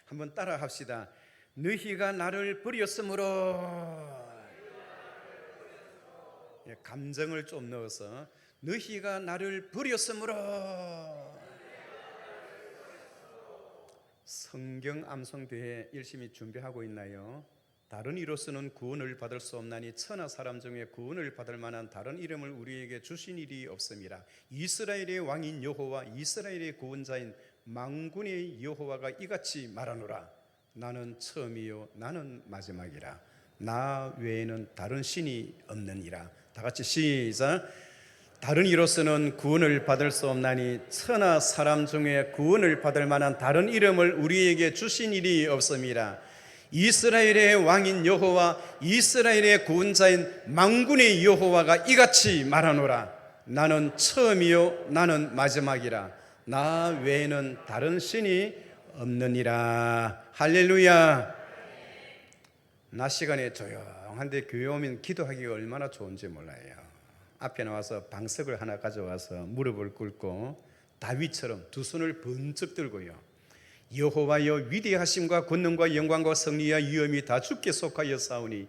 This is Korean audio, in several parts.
한번 따라 합시다. 너희가 나를 버렸으므로. 감정을 좀 넣어서 너희가 나를 버렸으므로. 성경 암송대회 열심히 준비하고 있나요? 다른 이로서는 구원을 받을 수 없나니 천하 사람 중에 구원을 받을 만한 다른 이름을 우리에게 주신 일이 없습니다. 이스라엘의 왕인 여호와, 이스라엘의 구원자인 만군의 여호와가 이같이 말하노라. 나는 처음이요 나는 마지막이라. 나 외에는 다른 신이 없느니라. 다 같이 시작. 다른 이로서는 구원을 받을 수 없나니 천하 사람 중에 구원을 받을 만한 다른 이름을 우리에게 주신 일이 없습니다. 이스라엘의 왕인 여호와, 이스라엘의 구원자인 만군의 여호와가 이같이 말하노라. 나는 처음이요 나는 마지막이라. 나 외에는 다른 신이 없느니라. 할렐루야. 낮 시간에 조용한데 교회 오면 기도하기가 얼마나 좋은지 몰라요. 앞에 나와서 방석을 하나 가져와서 무릎을 꿇고 다윗처럼 두 손을 번쩍 들고요. 여호와여, 위대하심과 권능과 영광과 승리와 위엄이 다 주께 속하여 싸우니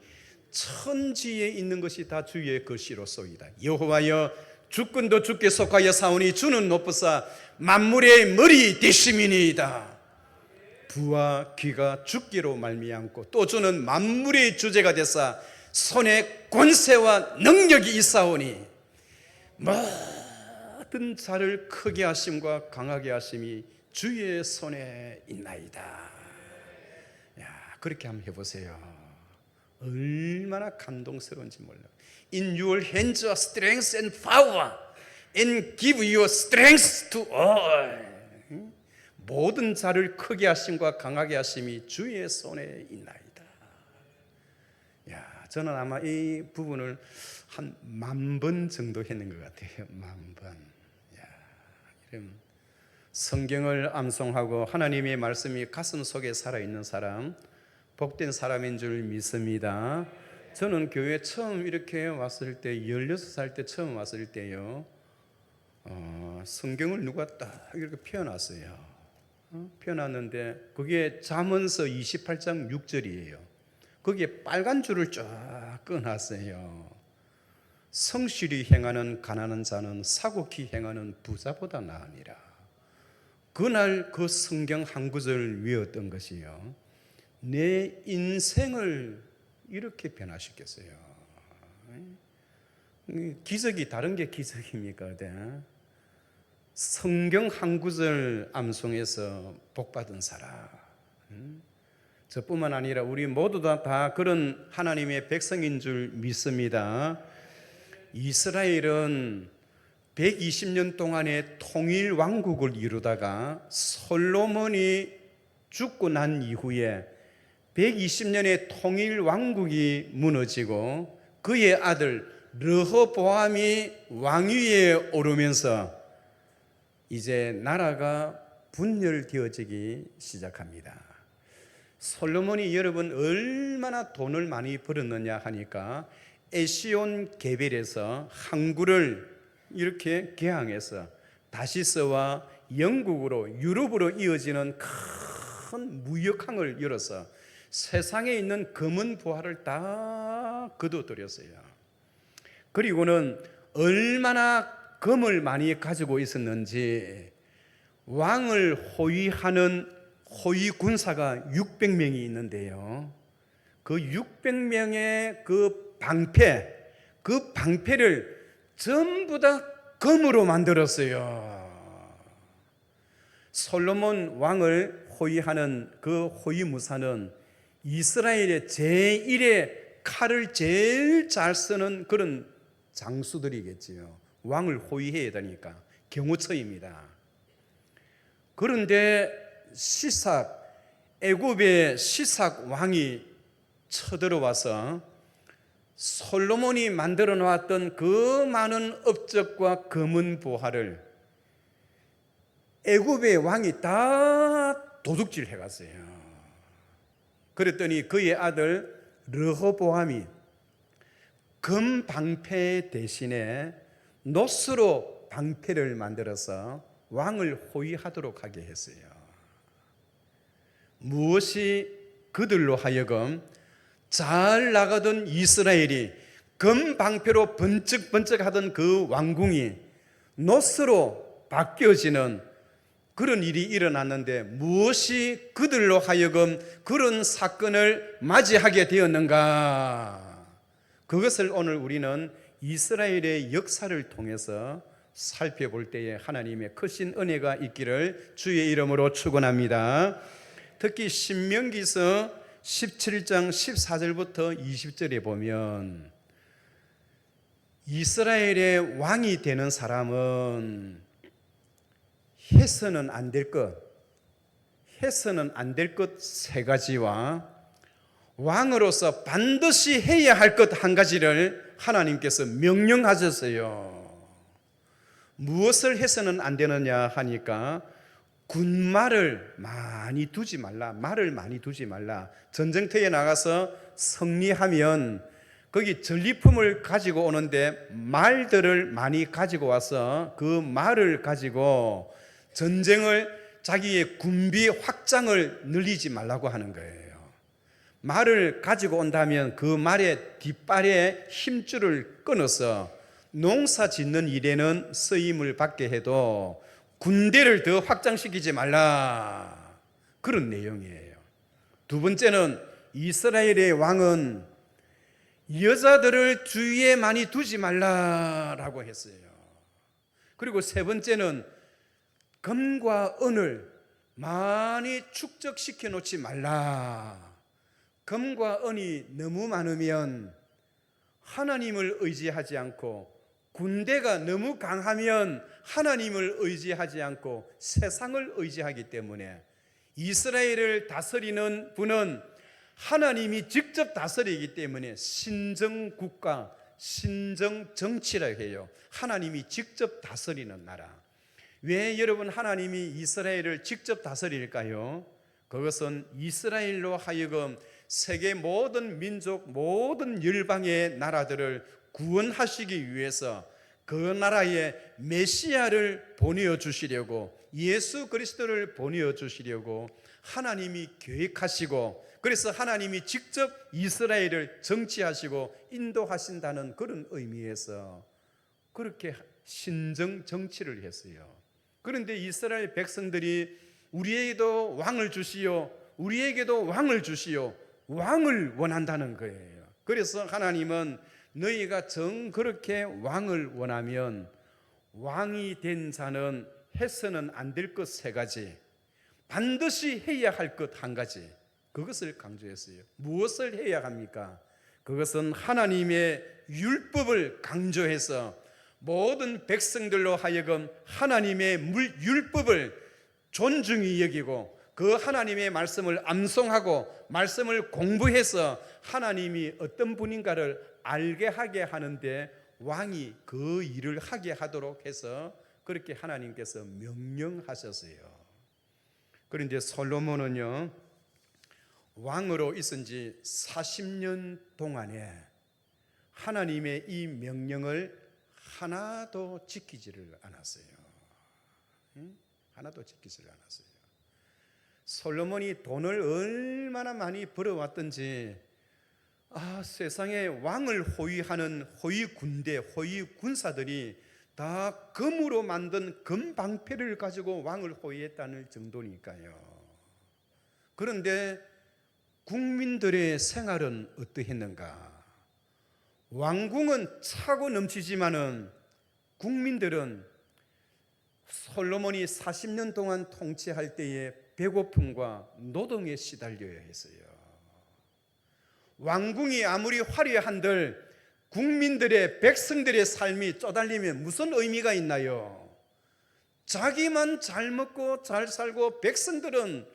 천지에 있는 것이 다 주의 것이로소이다. 여호와여, 주권도 주께 속하여 싸우니 주는 높으사 만물의 머리 되심이니이다. 부와 귀가 주께로 말미암고 또 주는 만물의 주제가 되사 손에 권세와 능력이 있사오니 모든 자를 크게 하심과 강하게 하심이 주의 손에 있나이다. 야, 그렇게 한번 해보세요. 얼마나 감동스러운지 몰라요. In your hands are strength and power, and give your strength to all. 모든 자를 크게 하심과 강하게 하심이 주의 손에 있나이다. 야, 저는 아마 이 부분을 한 10,000번 정도 했는 것 같아요. 10,000번. 야, 이런 성경을 암송하고 하나님의 말씀이 가슴 속에 살아있는 사람, 복된 사람인 줄 믿습니다. 저는 교회 처음 이렇게 왔을 때 16살 때 처음 왔을 때요, 성경을 누가 딱 이렇게 펴놨어요. 펴놨는데 그게 잠언서 28장 6절이에요. 거기에 빨간 줄을 쫙 꺼놨어요. 성실히 행하는 가난한 자는 사곡히 행하는 부자보다 나으니라. 그날 그 성경 한 구절을 외웠던 것이요, 내 인생을 이렇게 변화시켰어요. 기적이 다른 게 기적입니까? 성경 한 구절 암송해서 복받은 사람, 저뿐만 아니라 우리 모두 다 그런 하나님의 백성인 줄 믿습니다. 이스라엘은 120년 동안의 통일 왕국을 이루다가 솔로몬이 죽고 난 이후에 120년의 통일 왕국이 무너지고 그의 아들 르호보암이 왕위에 오르면서 이제 나라가 분열되어지기 시작합니다. 솔로몬이 여러분 얼마나 돈을 많이 벌었느냐 하니까 에시온 게벨에서 항구를 이렇게 개항해서 다시스와 영국으로 유럽으로 이어지는 큰 무역항을 열어서 세상에 있는 금은 보화를 다 거둬들였어요. 그리고는 얼마나 금을 많이 가지고 있었는지 왕을 호위하는 호위 군사가 600명이 있는데요, 그 600명의 그 방패를 전부 다 금으로 만들었어요. 솔로몬 왕을 호위하는 그 호위무사는 이스라엘의 제1의 칼을 제일 잘 쓰는 그런 장수들이겠지요. 왕을 호위해야 되니까 경호처입니다. 그런데 애굽의 시삭 왕이 쳐들어와서 솔로몬이 만들어 놓았던 그 많은 업적과 금은 보화를 애굽의 왕이 다 도둑질 해갔어요. 그랬더니 그의 아들 르호보암이 금 방패 대신에 노스로 방패를 만들어서 왕을 호위하도록 하게 했어요. 무엇이 그들로 하여금 잘 나가던 이스라엘이 금방패로 번쩍번쩍하던 그 왕궁이 노스로 바뀌어지는 그런 일이 일어났는데 무엇이 그들로 하여금 그런 사건을 맞이하게 되었는가? 그것을 오늘 우리는 이스라엘의 역사를 통해서 살펴볼 때에 하나님의 크신 은혜가 있기를 주의 이름으로 축원합니다. 특히 신명기서 17장 14절부터 20절에 보면 이스라엘의 왕이 되는 사람은 해서는 안 될 것, 해서는 안 될 것 세 가지와 왕으로서 반드시 해야 할 것 한 가지를 하나님께서 명령하셨어요. 무엇을 해서는 안 되느냐 하니까 군말을 많이 두지 말라, 말을 많이 두지 말라. 전쟁터에 나가서 승리하면 거기 전리품을 가지고 오는데 말들을 많이 가지고 와서 그 말을 가지고 전쟁을 자기의 군비 확장을 늘리지 말라고 하는 거예요. 말을 가지고 온다면 그 말의 뒷발에 힘줄을 끊어서 농사 짓는 일에는 쓰임을 받게 해도 군대를 더 확장시키지 말라. 그런 내용이에요. 두 번째는 이스라엘의 왕은 여자들을 주위에 많이 두지 말라라고 했어요. 그리고 세 번째는 금과 은을 많이 축적시켜 놓지 말라. 금과 은이 너무 많으면 하나님을 의지하지 않고 군대가 너무 강하면 하나님을 의지하지 않고 세상을 의지하기 때문에 이스라엘을 다스리는 분은 하나님이 직접 다스리기 때문에 신정국가, 신정정치라 해요. 하나님이 직접 다스리는 나라. 왜 여러분 하나님이 이스라엘을 직접 다스릴까요? 그것은 이스라엘로 하여금 세계 모든 민족, 모든 열방의 나라들을 구원하시기 위해서 그 나라에 메시아를 보내어 주시려고, 예수 그리스도를 보내어 주시려고 하나님이 계획하시고, 그래서 하나님이 직접 이스라엘을 정치하시고 인도하신다는 그런 의미에서 그렇게 신정 정치를 했어요. 그런데 이스라엘 백성들이 우리에게도 왕을 주시오, 우리에게도 왕을 주시오, 왕을 원한다는 거예요. 그래서 하나님은 너희가 정 그렇게 왕을 원하면 왕이 된 자는 해서는 안 될 것 세 가지, 반드시 해야 할 것 한 가지, 그것을 강조했어요. 무엇을 해야 합니까? 그것은 하나님의 율법을 강조해서 모든 백성들로 하여금 하나님의 율법을 존중히 여기고 그 하나님의 말씀을 암송하고 말씀을 공부해서 하나님이 어떤 분인가를 알게 하게 하는데 왕이 그 일을 하게 하도록 해서 그렇게 하나님께서 명령하셨어요. 그런데 솔로몬은요, 왕으로 있은 지 40년 동안에 하나님의 이 명령을 하나도 지키지를 않았어요. 하나도 지키지를 않았어요. 솔로몬이 돈을 얼마나 많이 벌어왔던지, 세상에 왕을 호위하는 호위 군대, 호위 군사들이 다 금으로 만든 금방패를 가지고 왕을 호위했다는 정도니까요. 그런데 국민들의 생활은 어떠했는가? 왕궁은 차고 넘치지만은 국민들은 솔로몬이 40년 동안 통치할 때에 배고픔과 노동에 시달려야 했어요. 왕궁이 아무리 화려한들 국민들의, 백성들의 삶이 쪼달리면 무슨 의미가 있나요? 자기만 잘 먹고 잘 살고 백성들은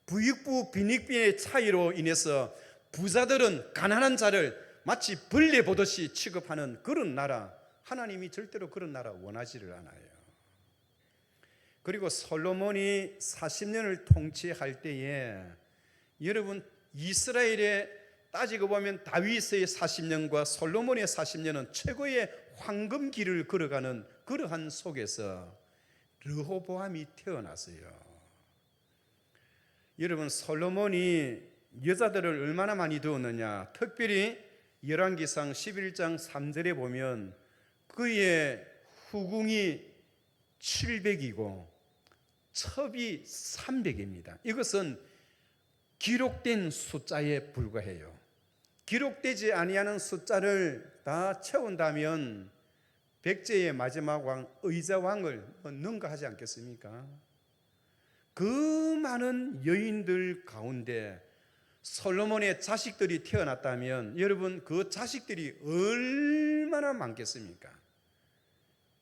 부익부 빈익빈의 차이로 인해서 부자들은 가난한 자를 마치 벌레 보듯이 취급하는 그런 나라, 하나님이 절대로 그런 나라 원하지를 않아요. 그리고 솔로몬이 40년을 통치할 때에 여러분 이스라엘에 따지고 보면 다윗의 40년과 솔로몬의 40년은 최고의 황금길을 걸어가는 그러한 속에서 르호보암이 태어났어요. 여러분, 솔로몬이 여자들을 얼마나 많이 두었느냐. 특별히 열왕기상 11장 3절에 보면 그의 후궁이 700이고 첩이 300입니다. 이것은 기록된 숫자에 불과해요. 기록되지 아니하는 숫자를 다 채운다면 백제의 마지막 왕 의자왕을 능가하지 않겠습니까? 그 많은 여인들 가운데 솔로몬의 자식들이 태어났다면 여러분, 그 자식들이 얼마나 많겠습니까?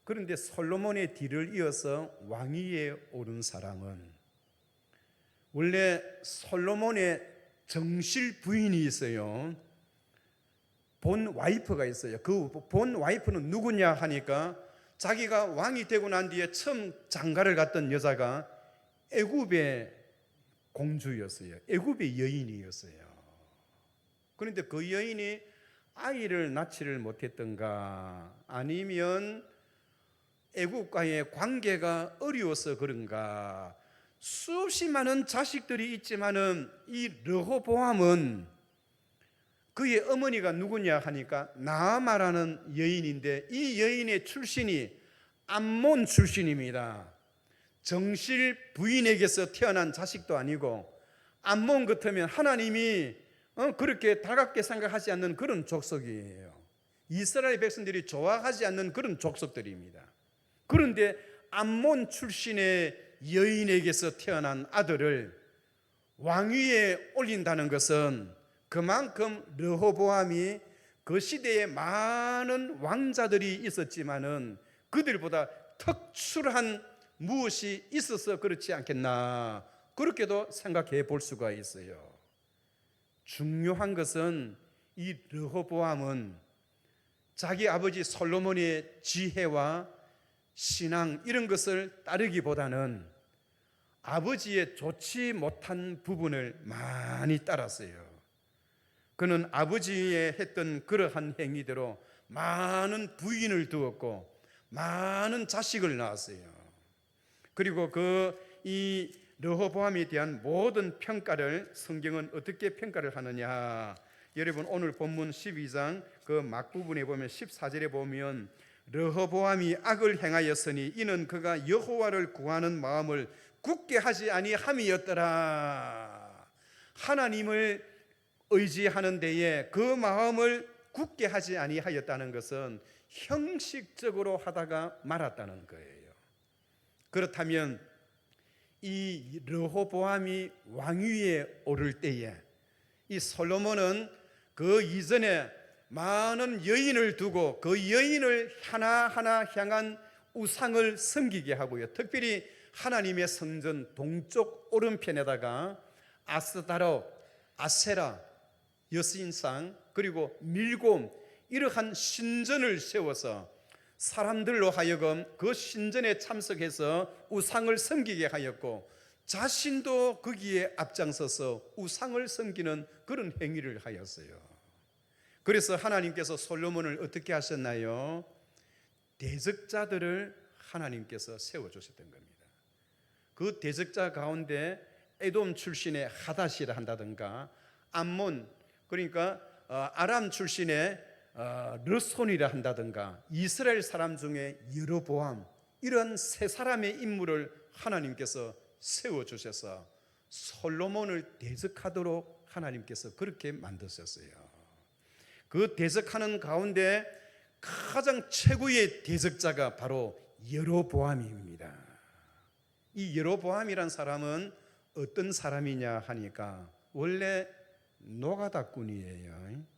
그런데 솔로몬의 뒤를 이어서 왕위에 오른 사람은 원래 솔로몬의 정실 부인이 있어요. 본 와이프가 있어요. 그 본 와이프는 누구냐 하니까 자기가 왕이 되고 난 뒤에 처음 장가를 갔던 여자가 애굽의 공주였어요. 애굽의 여인이었어요. 그런데 그 여인이 아이를 낳지를 못했던가 아니면 애굽과의 관계가 어려워서 그런가 수없이 많은 자식들이 있지만은 이 르호보암은 그의 어머니가 누구냐 하니까 나아마라는 여인인데 이 여인의 출신이 암몬 출신입니다. 정실 부인에게서 태어난 자식도 아니고 암몬 같으면 하나님이 그렇게 달갑게 생각하지 않는 그런 족속이에요. 이스라엘 백성들이 좋아하지 않는 그런 족속들입니다. 그런데 암몬 출신의 여인에게서 태어난 아들을 왕위에 올린다는 것은 그만큼 르호보암이 그 시대에 많은 왕자들이 있었지만은 그들보다 특출한 무엇이 있어서 그렇지 않겠나, 그렇게도 생각해 볼 수가 있어요. 중요한 것은 이 르호보암은 자기 아버지 솔로몬의 지혜와 신앙 이런 것을 따르기보다는 아버지의 좋지 못한 부분을 많이 따랐어요. 그는 아버지의 했던 그러한 행위대로 많은 부인을 두었고 많은 자식을 낳았어요. 그리고 이 르호보암에 대한 모든 평가를 성경은 어떻게 평가를 하느냐. 여러분, 오늘 본문 12장 그 막부분에 보면 14절에 보면 르호보암이 악을 행하였으니 이는 그가 여호와를 구하는 마음을 굳게 하지 아니함이었더라. 하나님을 의지하는 데에 그 마음을 굳게 하지 아니하였다는 것은 형식적으로 하다가 말았다는 거예요. 그렇다면 이 르호보암이 왕위에 오를 때에 이 솔로몬은 그 이전에 많은 여인을 두고 그 여인을 하나하나 향한 우상을 섬기게 하고요. 특별히 하나님의 성전 동쪽 오른편에다가 아스다롯, 아세라, 여신상 그리고 밀곰 이러한 신전을 세워서 사람들로 하여금 그 신전에 참석해서 우상을 섬기게 하였고 자신도 거기에 앞장서서 우상을 섬기는 그런 행위를 하였어요. 그래서 하나님께서 솔로몬을 어떻게 하셨나요? 대적자들을 하나님께서 세워주셨던 겁니다. 그 대적자 가운데 에돔 출신의 하닷이라 한다든가 암몬 그러니까 아람 출신의 르손이라 한다든가 이스라엘 사람 중에 여로보암 이런 세 사람의 인물을 하나님께서 세워주셔서 솔로몬을 대적하도록 하나님께서 그렇게 만드셨어요. 그 대적하는 가운데 가장 최고의 대적자가 바로 여로보암입니다. 이 여로보암이란 사람은 어떤 사람이냐 하니까 원래 노가다꾼이에요.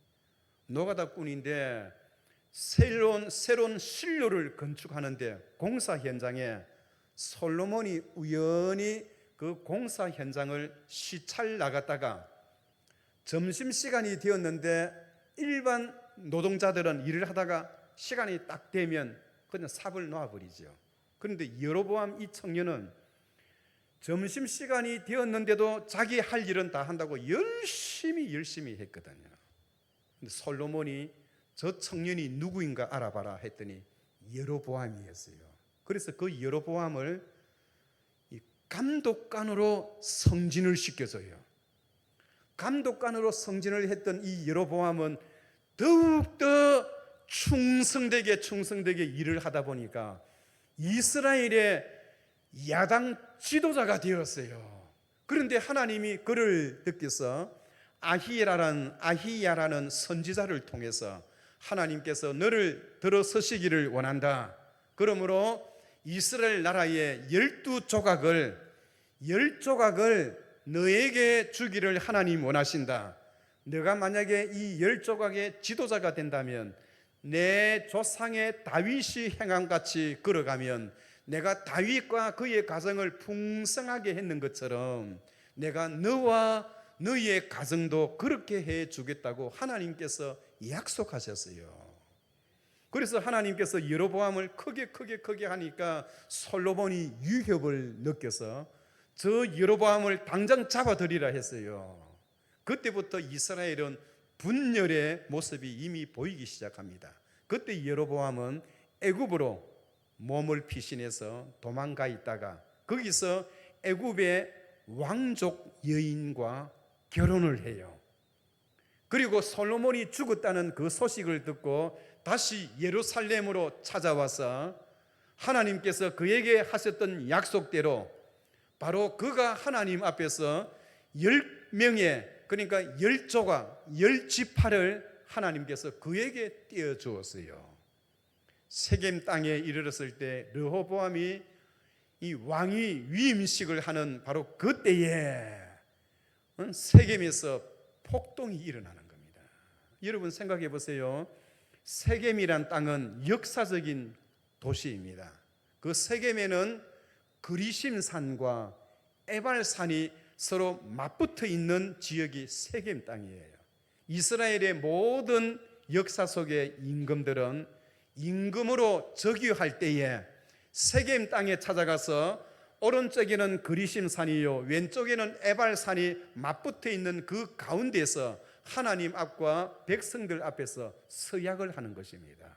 노가다꾼인데 새로운 실로를 건축하는데 공사 현장에 솔로몬이 우연히 그 공사 현장을 시찰 나갔다가 점심시간이 되었는데 일반 노동자들은 일을 하다가 시간이 딱 되면 그냥 삽을 놓아버리죠. 그런데 여로보암 이 청년은 점심시간이 되었는데도 자기 할 일은 다 한다고 열심히 했거든요. 근데 솔로몬이 저 청년이 누구인가 알아봐라 했더니 여로보암이었어요. 그래서 그 여로보암을 감독관으로 성진을 시켜줘요. 감독관으로 성진을 했던 이 여로보암은 더욱더 충성되게 일을 하다 보니까 이스라엘의 야당 지도자가 되었어요. 그런데 하나님이 그를 느껴서 아히야라는 선지자를 통해서 하나님께서 너를 들어서시기를 원한다. 그러므로 이스라엘 나라의 12조각을 너에게 주기를 하나님 원하신다. 너가 만약에 이 10조각의 지도자가 된다면 내 조상의 다윗이 행함같이 걸어가면 내가 다윗과 그의 가정을 풍성하게 했는 것처럼 내가 너와 너의 가정도 그렇게 해주겠다고 하나님께서 약속하셨어요. 그래서 하나님께서 여로보암을 크게 하니까 솔로몬이 위협을 느껴서 저 여로보암을 당장 잡아들이라 했어요. 그때부터 이스라엘은 분열의 모습이 이미 보이기 시작합니다. 그때 여로보암은 애굽으로 몸을 피신해서 도망가 있다가 거기서 애굽의 왕족 여인과 결혼을 해요. 그리고 솔로몬이 죽었다는 그 소식을 듣고 다시 예루살렘으로 찾아와서 하나님께서 그에게 하셨던 약속대로 바로 그가 하나님 앞에서 10명의 그러니까 10조각 10지파를 하나님께서 그에게 띄워주었어요. 세겜 땅에 이르렀을 때 르호보암이 이 왕위 위임식을 하는 바로 그때에 세겜에서 폭동이 일어나는 겁니다. 여러분 생각해 보세요. 세겜이란 땅은 역사적인 도시입니다. 그 세겜에는 그리심산과 에발산이 서로 맞붙어 있는 지역이 세겜 땅이에요. 이스라엘의 모든 역사 속의 임금들은 임금으로 즉위할 때에 세겜 땅에 찾아가서 오른쪽에는 그리심산이요 왼쪽에는 에발산이 맞붙어 있는 그 가운데서 하나님 앞과 백성들 앞에서 서약을 하는 것입니다.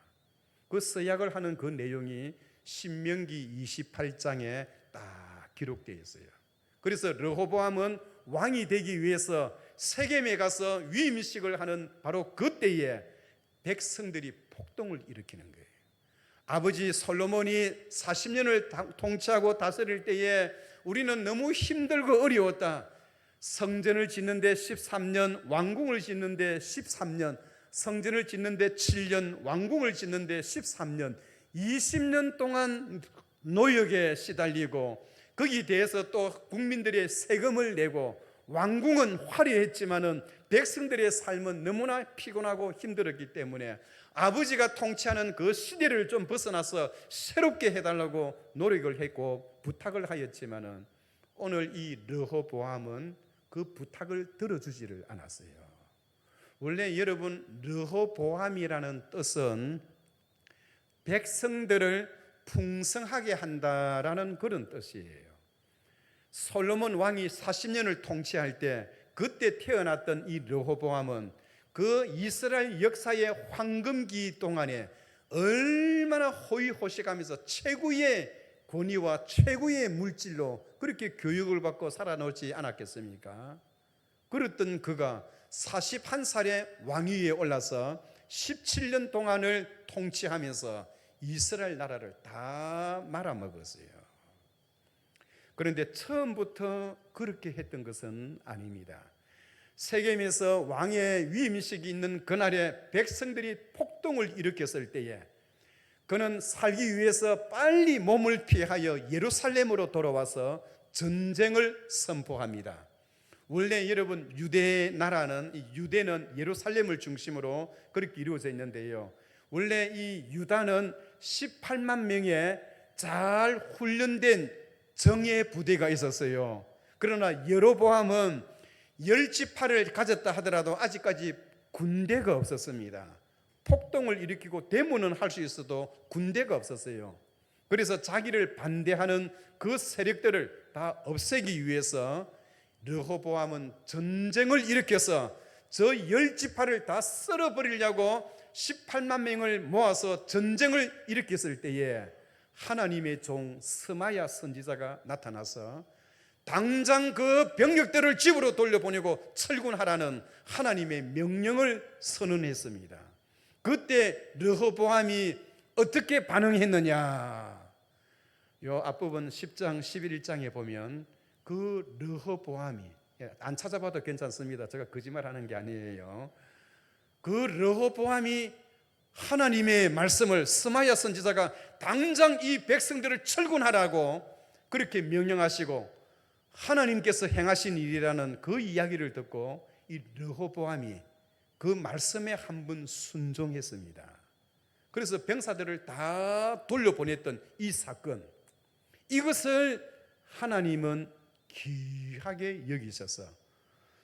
그 서약을 하는 그 내용이 신명기 28장에 딱 기록되어 있어요. 그래서 르호보암은 왕이 되기 위해서 세겜에 가서 위임식을 하는 바로 그때에 백성들이 폭동을 일으키는 거예요. 아버지 솔로몬이 40년을 통치하고 다스릴 때에 우리는 너무 힘들고 어려웠다. 성전을 짓는데 13년, 왕궁을 짓는데 13년, 성전을 짓는데 7년, 왕궁을 짓는데 13년, 20년 동안 노역에 시달리고 거기에 대해서 또 국민들의 세금을 내고 왕궁은 화려했지만은 백성들의 삶은 너무나 피곤하고 힘들었기 때문에 아버지가 통치하는 그 시대를 좀 벗어나서 새롭게 해달라고 노력을 했고 부탁을 하였지만은 오늘 이 르호보암은 그 부탁을 들어주지를 않았어요. 원래 여러분 르호보암이라는 뜻은 백성들을 풍성하게 한다라는 그런 뜻이에요. 솔로몬 왕이 40년을 통치할 때 그때 태어났던 이 르호보암은 그 이스라엘 역사의 황금기 동안에 얼마나 호의호식하면서 최고의 권위와 최고의 물질로 그렇게 교육을 받고 살아놓지 않았겠습니까? 그랬던 그가 41살에 왕위에 올라서 17년 동안을 통치하면서 이스라엘 나라를 다 말아먹었어요. 그런데 처음부터 그렇게 했던 것은 아닙니다. 세겜에서 왕의 위임식이 있는 그날에 백성들이 폭동을 일으켰을 때에 그는 살기 위해서 빨리 몸을 피하여 예루살렘으로 돌아와서 전쟁을 선포합니다. 원래 여러분 유대는 예루살렘을 중심으로 그렇게 이루어져 있는데요. 원래 이 유다는 18만 명의 잘 훈련된 정예 부대가 있었어요. 그러나 여로보암은 10지파를 가졌다 하더라도 아직까지 군대가 없었습니다. 폭동을 일으키고 데모는 할 수 있어도 군대가 없었어요. 그래서 자기를 반대하는 그 세력들을 다 없애기 위해서 르호보암은 전쟁을 일으켜서 저 10지파를 다 썰어버리려고 18만 명을 모아서 전쟁을 일으켰을 때에 하나님의 종 스마야 선지자가 나타나서 당장 그 병력들을 집으로 돌려보내고 철군하라는 하나님의 명령을 선언했습니다. 그때 르호보암이 어떻게 반응했느냐? 요 앞부분 10장 11장에 보면 그 르호보암이, 안 찾아봐도 괜찮습니다. 제가 거짓말하는 게 아니에요. 그 르호보암이 하나님의 말씀을 스마야 선지자가 당장 이 백성들을 철군하라고 그렇게 명령하시고 하나님께서 행하신 일이라는 그 이야기를 듣고 이 르호보암이 그 말씀에 한 번 순종했습니다. 그래서 병사들을 다 돌려보냈던 이 사건, 이것을 하나님은 귀하게 여기셔서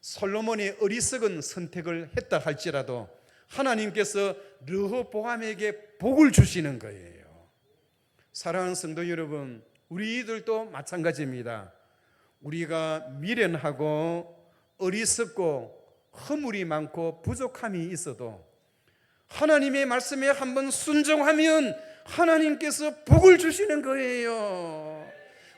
솔로몬의 어리석은 선택을 했다 할지라도 하나님께서 르호보암에게 복을 주시는 거예요. 사랑하는 성도 여러분, 우리들도 마찬가지입니다. 우리가 미련하고 어리석고 허물이 많고 부족함이 있어도 하나님의 말씀에 한번 순종하면 하나님께서 복을 주시는 거예요.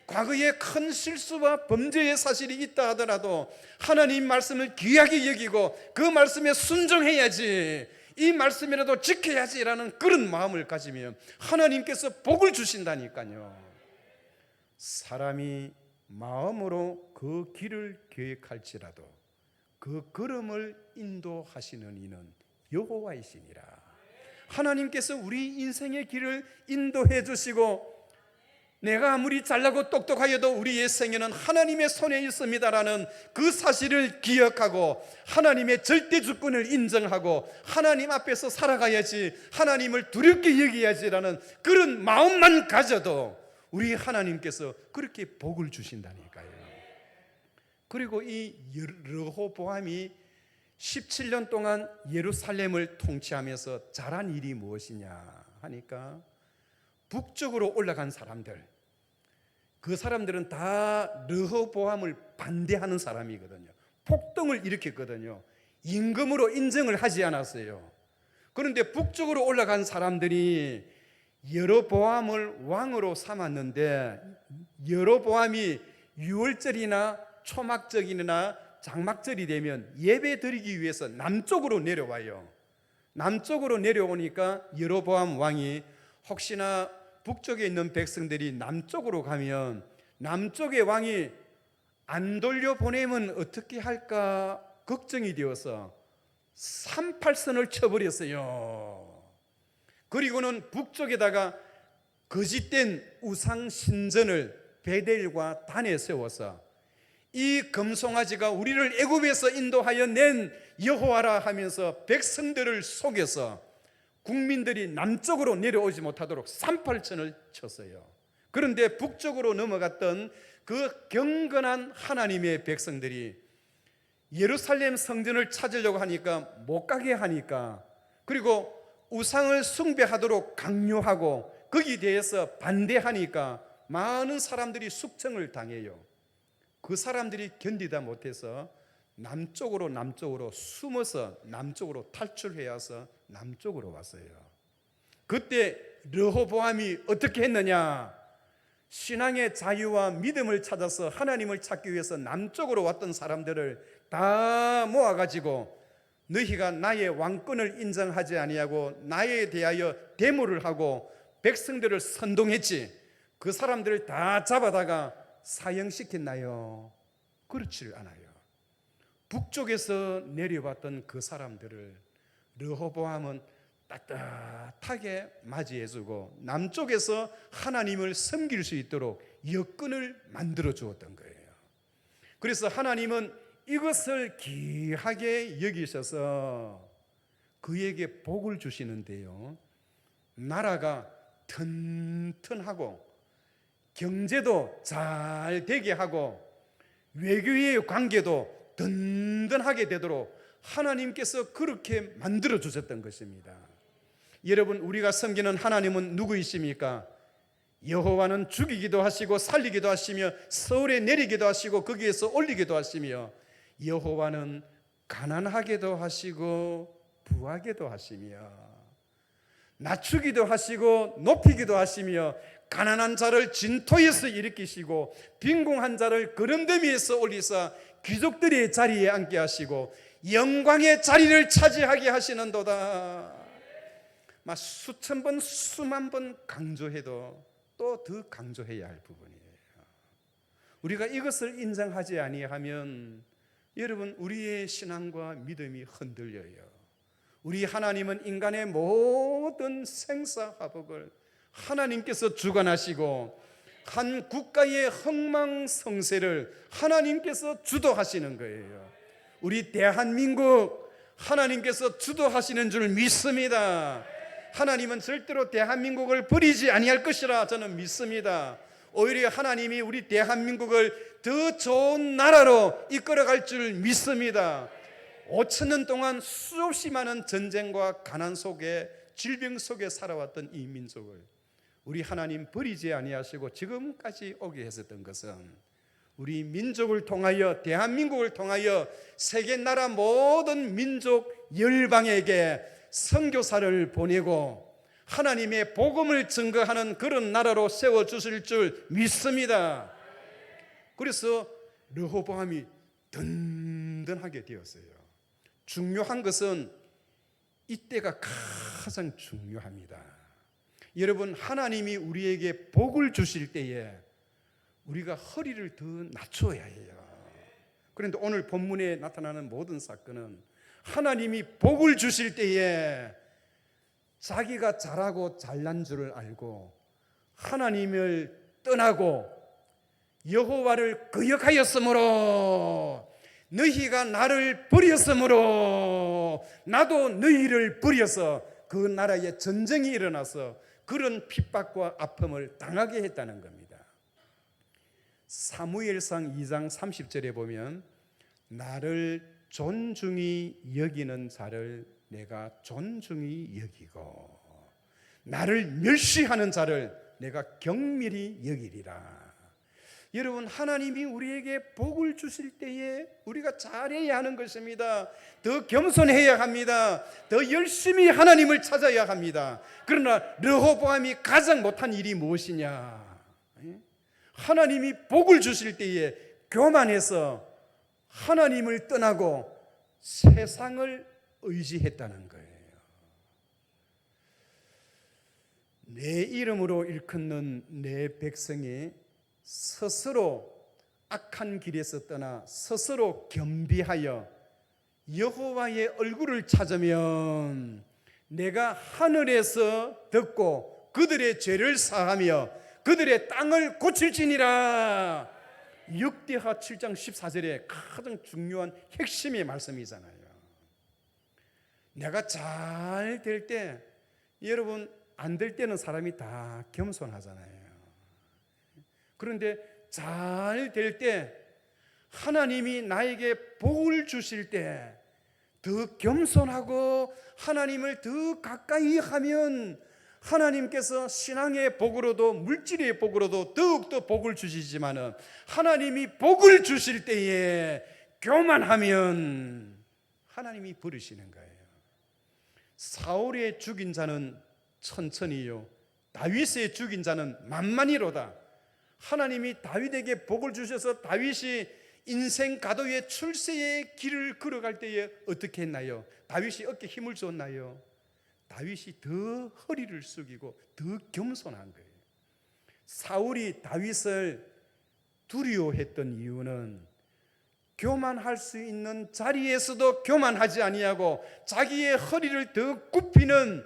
과거에 큰 실수와 범죄의 사실이 있다 하더라도 하나님 말씀을 귀하게 여기고 그 말씀에 순종해야지, 이 말씀이라도 지켜야지라는 그런 마음을 가지면 하나님께서 복을 주신다니까요. 사람이 마음으로 그 길을 계획할지라도 그 걸음을 인도하시는 이는 여호와이시니라. 하나님께서 우리 인생의 길을 인도해 주시고 내가 아무리 잘나고 똑똑하여도 우리의 생애는 하나님의 손에 있습니다라는 그 사실을 기억하고 하나님의 절대 주권을 인정하고 하나님 앞에서 살아가야지, 하나님을 두렵게 여기야지라는 그런 마음만 가져도 우리 하나님께서 그렇게 복을 주신다니까요. 그리고 이 르호보암이 17년 동안 예루살렘을 통치하면서 잘한 일이 무엇이냐 하니까 북쪽으로 올라간 사람들, 그 사람들은 다 르호보암을 반대하는 사람이거든요. 폭동을 일으켰거든요. 임금으로 인정을 하지 않았어요. 그런데 북쪽으로 올라간 사람들이 여로보암을 왕으로 삼았는데 여로보암이 유월절이나 초막절이나 장막절이 되면 예배 드리기 위해서 남쪽으로 내려와요. 남쪽으로 내려오니까 여로보암 왕이 혹시나 북쪽에 있는 백성들이 남쪽으로 가면 남쪽의 왕이 안 돌려보내면 어떻게 할까 걱정이 되어서 38선을 쳐버렸어요. 그리고는 북쪽에다가 거짓된 우상 신전을 베델과 단에 세워서 이 금송아지가 우리를 애굽에서 인도하여 낸 여호와라 하면서 백성들을 속여서 국민들이 남쪽으로 내려오지 못하도록 38천을 쳤어요. 그런데 북쪽으로 넘어갔던 그 경건한 하나님의 백성들이 예루살렘 성전을 찾으려고 하니까 못 가게 하니까, 그리고 우상을 숭배하도록 강요하고 거기에 대해서 반대하니까 많은 사람들이 숙청을 당해요. 그 사람들이 견디다 못해서 남쪽으로 숨어서 남쪽으로 탈출해와서 남쪽으로 왔어요. 그때 르호보암이 어떻게 했느냐? 신앙의 자유와 믿음을 찾아서 하나님을 찾기 위해서 남쪽으로 왔던 사람들을 다 모아가지고 너희가 나의 왕권을 인정하지 아니하고 나에 대하여 데모를 하고 백성들을 선동했지, 그 사람들을 다 잡아다가 사형시켰나요? 그렇지 않아요. 북쪽에서 내려왔던 그 사람들을 르호보암은 따뜻하게 맞이해주고 남쪽에서 하나님을 섬길 수 있도록 여건을 만들어 주었던 거예요. 그래서 하나님은 이것을 귀하게 여기셔서 그에게 복을 주시는데요, 나라가 튼튼하고 경제도 잘 되게 하고 외교의 관계도 든든하게 되도록 하나님께서 그렇게 만들어 주셨던 것입니다. 여러분, 우리가 섬기는 하나님은 누구이십니까? 여호와는 죽이기도 하시고 살리기도 하시며 서울에 내리기도 하시고 거기에서 올리기도 하시며, 여호와는 가난하게도 하시고 부하게도 하시며, 낮추기도 하시고 높이기도 하시며 가난한 자를 진토에서 일으키시고 빈궁한 자를 거름더미에서 올리사 귀족들의 자리에 앉게 하시고 영광의 자리를 차지하게 하시는도다. 막 수천 번 수만 번 강조해도 또 더 강조해야 할 부분이에요. 우리가 이것을 인정하지 아니하면 여러분 우리의 신앙과 믿음이 흔들려요. 우리 하나님은 인간의 모든 생사화복을 하나님께서 주관하시고 한 국가의 흥망성쇠를 하나님께서 주도하시는 거예요. 우리 대한민국 하나님께서 주도하시는 줄 믿습니다. 하나님은 절대로 대한민국을 버리지 아니할 것이라 저는 믿습니다. 오히려 하나님이 우리 대한민국을 더 좋은 나라로 이끌어갈 줄 믿습니다. 5,000년 동안 수없이 많은 전쟁과 가난 속에 질병 속에 살아왔던 이 민족을 우리 하나님 버리지 아니하시고 지금까지 오게 했었던 것은 우리 민족을 통하여 대한민국을 통하여 세계 나라 모든 민족 열방에게 선교사를 보내고 하나님의 복음을 증거하는 그런 나라로 세워주실 줄 믿습니다. 그래서 르호보암이 든든하게 되었어요. 중요한 것은 이때가 가장 중요합니다. 여러분 하나님이 우리에게 복을 주실 때에 우리가 허리를 더 낮춰야 해요. 그런데 오늘 본문에 나타나는 모든 사건은 하나님이 복을 주실 때에 자기가 잘하고 잘난 줄을 알고 하나님을 떠나고 여호와를 거역하였으므로 너희가 나를 버렸으므로 나도 너희를 버려서 그 나라에 전쟁이 일어나서 그런 핍박과 아픔을 당하게 했다는 겁니다. 사무엘상 2장 30절에 보면 나를 존중히 여기는 자를 내가 존중히 여기고 나를 멸시하는 자를 내가 경밀히 여기리라. 여러분 하나님이 우리에게 복을 주실 때에 우리가 잘해야 하는 것입니다. 더 겸손해야 합니다. 더 열심히 하나님을 찾아야 합니다. 그러나 르호보암이 가장 못한 일이 무엇이냐? 하나님이 복을 주실 때에 교만해서 하나님을 떠나고 세상을 의지했다는 거예요. 내 이름으로 일컫는 내 백성이 스스로 악한 길에서 떠나 스스로 겸비하여 여호와의 얼굴을 찾으면 내가 하늘에서 듣고 그들의 죄를 사하며 그들의 땅을 고칠지니라. 역대하 7장 14절에 가장 중요한 핵심의 말씀이잖아요. 내가 잘 될 때 여러분 안 될 때는 사람이 다 겸손하잖아요. 그런데 잘 될 때 하나님이 나에게 복을 주실 때 더 겸손하고 하나님을 더 가까이 하면 하나님께서 신앙의 복으로도 물질의 복으로도 더욱더 복을 주시지만은 하나님이 복을 주실 때에 교만하면 하나님이 버리시는 거예요. 사울의 죽인 자는 천천히요 다윗의 죽인 자는 만만히로다. 하나님이 다윗에게 복을 주셔서 다윗이 인생 가도의 출세의 길을 걸어갈 때에 어떻게 했나요? 다윗이 어깨에 힘을 줬나요? 다윗이 더 허리를 숙이고 더 겸손한 거예요. 사울이 다윗을 두려워했던 이유는 교만할 수 있는 자리에서도 교만하지 아니하고 자기의 허리를 더 굽히는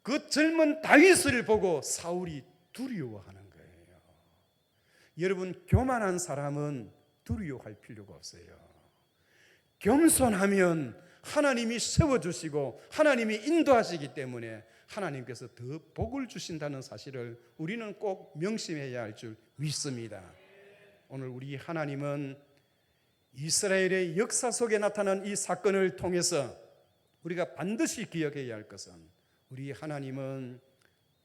그 젊은 다윗을 보고 사울이 두려워하는 거예요. 여러분 교만한 사람은 두려워할 필요가 없어요. 겸손하면 하나님이 세워주시고 하나님이 인도하시기 때문에 하나님께서 더 복을 주신다는 사실을 우리는 꼭 명심해야 할 줄 믿습니다. 오늘 우리 하나님은 이스라엘의 역사 속에 나타난 이 사건을 통해서 우리가 반드시 기억해야 할 것은 우리 하나님은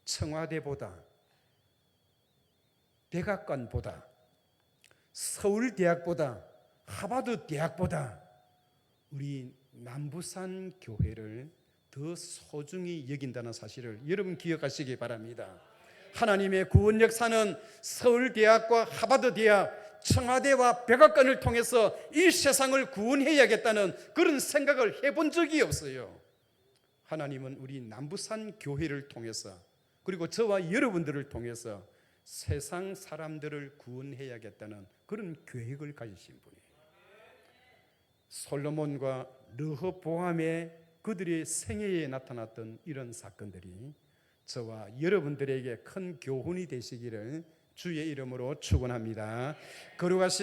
청와대보다 백악관보다 서울대학보다 하버드 대학보다 우리 남부산 교회를 더 소중히 여긴다는 사실을 여러분 기억하시기 바랍니다. 하나님의 구원 역사는 서울대학과 하버드대학, 청와대와 백악관을 통해서 이 세상을 구원해야겠다는 그런 생각을 해본 적이 없어요. 하나님은 우리 남부산 교회를 통해서, 그리고 저와 여러분들을 통해서 세상 사람들을 구원해야겠다는 그런 계획을 가지신 분이에요. 솔로몬과 르호보암의 그들의 생애에 나타났던 이런 사건들이 저와 여러분들에게 큰 교훈이 되시기를 주의 이름으로 축원합니다. 거룩하신